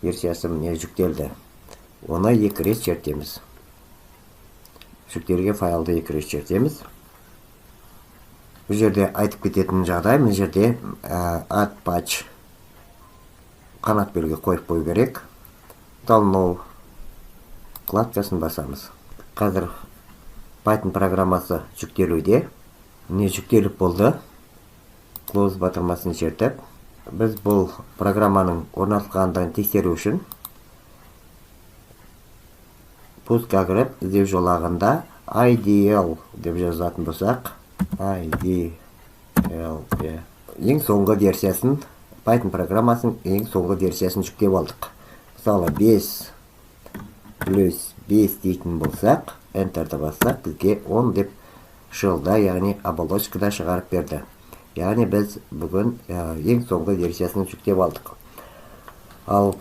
версиясы міне жүктелді. Оны 2 рет чертеміз. Жүктелген файлды 2 рет чертеміз. Бұл жерде айтып кететін жағдай, бұл жерде add patch қанат белгі қойып қою керек. Download вкладкасын басамыз. Қазір Python программасы жүктелуде. Не жүктеліп болды. Close батырмасын чертіп, біз бұл программаның орнатылғандығын тексеру үшін пустқа кіріп, іздеу жолағында IDL деп жазатын болсақ, IDL ең соңғы версиясын, Python программасының ең соңғы версиясын жүктеп алдық. Мысалы 5+5 дейтін болсақ, Enter'ді бассақ, бізге 10 деп шылда, яғни оболочкада шығарып берді. Яғни біз бүгін ең соңғы версиясын жүктеп алдық. Ал